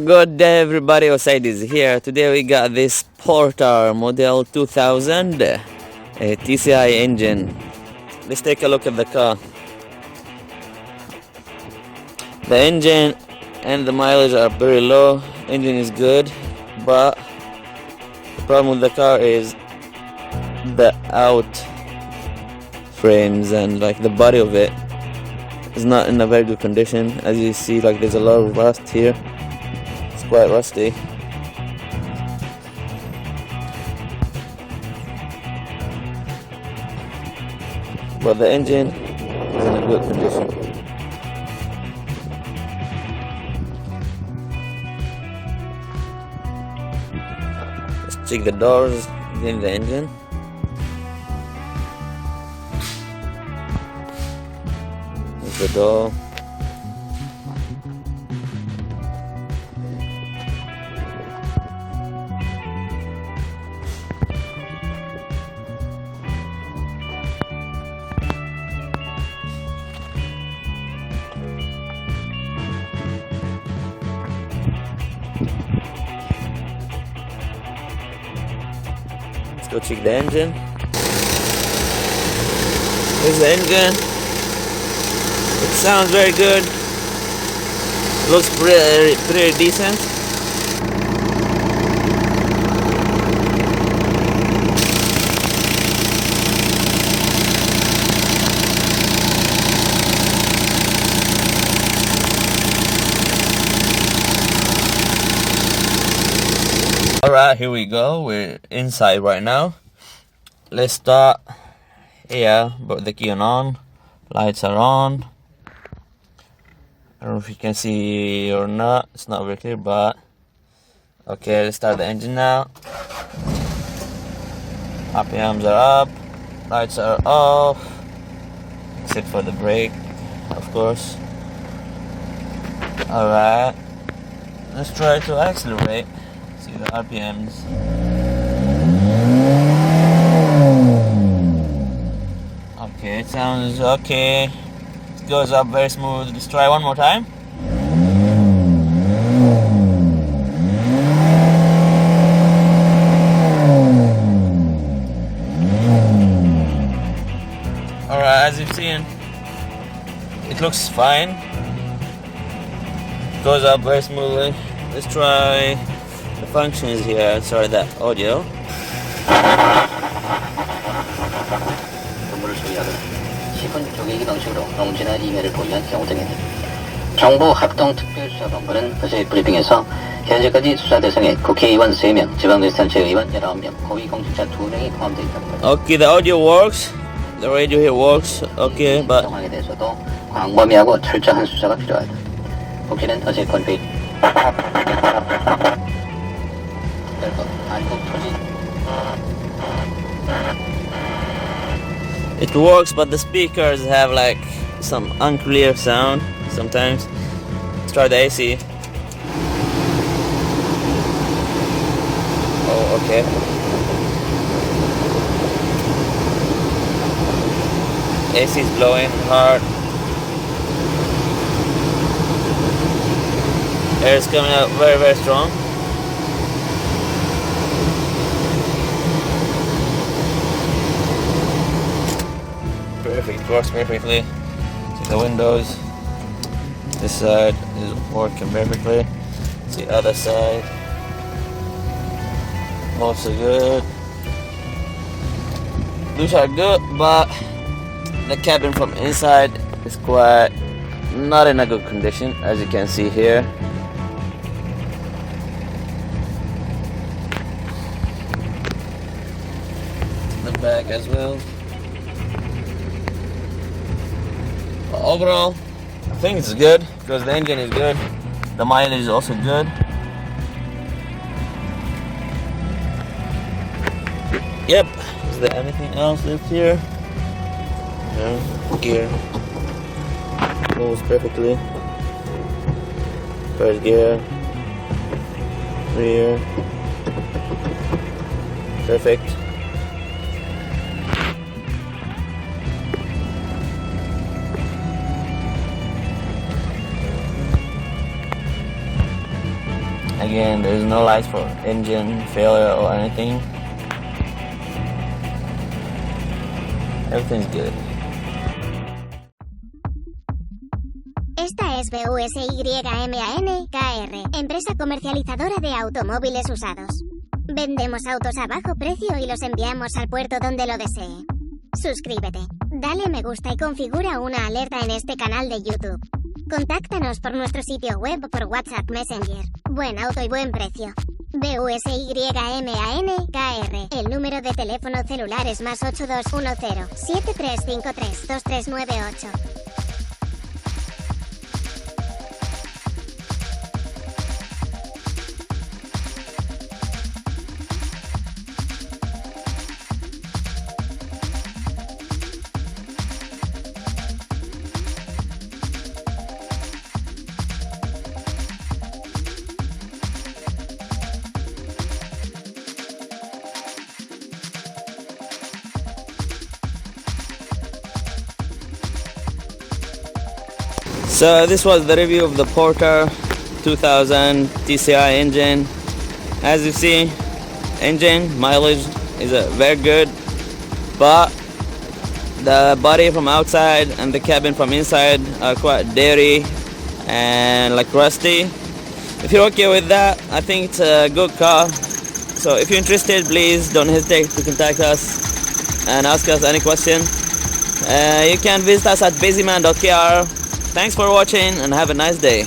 Good day everybody, USADOS is here. Today we got this PORTER model 2000 TCI engine. Let's take a look at the car. The engine and the mileage are very low. Engine is good, but the problem with the car is the out frames and like the body of it is not in a very good condition. As you see, like there's a lot of rust here. It's quite rusty. But the engine is in a good condition. Let's check the doors in the engine. Here's the door. Let's go check the engine. Here's the engine. It sounds very good. Looks pretty decent. Alright, here we go. We're inside right now. Let's start here. Put the key on. Lights are on. I don't know if you can see or not. It's not very clear, but okay, let's start the engine now. RPMs are up. Lights are off. Except for the brake, of course. Alright. Let's try to accelerate. See the RPMs. Okay, it sounds okay. It goes up very smooth. Let's try one more time. Alright, as you've seen, it looks fine. It goes up very smoothly. Let's try the functions here. Sorry, that audio. 조개기 방식으로 농지나 이메일을 보유한 경우 등에는 정부 합동특별수사본부는 어제 브리핑에서 현재까지 수사 대상에 국회의원 3명, 지방자치단체 의원 19명, 고위공직자 2명이 포함되어 있다고 합니다. Okay, the audio works. The radio here works. Okay, but 상황에 대해서도 광범위하고 철저한 수사가 필요하다. 국회는 어제 건회의 한국 토지 it works, but the speakers have like some unclear sound sometimes. Let's try the AC. Oh, okay. AC is blowing hard. Air is coming out very, very strong. Perfect, works perfectly. See the windows. This side is working perfectly. See the other side. Also good. These are good, but the cabin from inside is quite not in a good condition, as you can see here. The back as well. Overall, I think it's good because the engine is good. The mileage is also good. Yep. Is there anything else left here? No. Gear moves perfectly. First gear. Rear. Perfect. Again, there is no lights for engine failure or anything. Everything's good. Esta es busyman.kr, empresa comercializadora de automóviles usados. Vendemos autos a bajo precio y los enviamos al puerto donde lo desee. Suscríbete, dale me gusta y configura una alerta en este canal de YouTube. Contáctanos por nuestro sitio web o por WhatsApp Messenger. Buen auto y buen precio. busyman.kr. El número de teléfono celular es más 8210-7353-2398. So this was the review of the Porter 2000 TCI engine. As you see, engine mileage is very good, but the body from outside and the cabin from inside are quite dirty and like rusty. If you're okay with that, I think it's a good car. So if you're interested, please don't hesitate to contact us and ask us any question. You can visit us at busyman.kr. Thanks for watching and have a nice day.